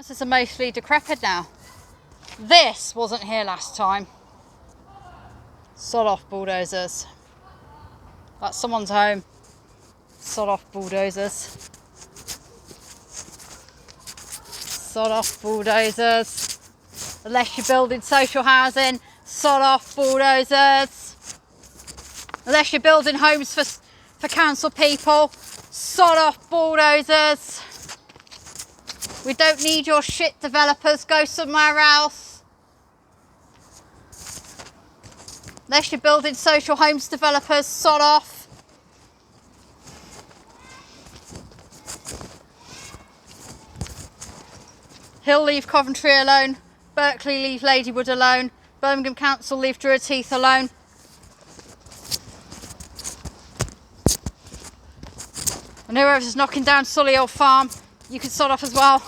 Houses are mostly decrepit now. This wasn't here last time. Sod off, bulldozers. That's someone's home. Sod off, bulldozers. Sod off, bulldozers. Unless you're building social housing, sod off, bulldozers. Unless you're building homes for council people, sod off, bulldozers. We don't need your shit, developers. Go somewhere else. Unless you're building social homes, developers, sod off. Hill, leave Coventry alone. Berkeley, leave Ladywood alone. Birmingham Council, leave Druids Heath alone. And whoever's knocking down Solihull Farm, you can sod off as well.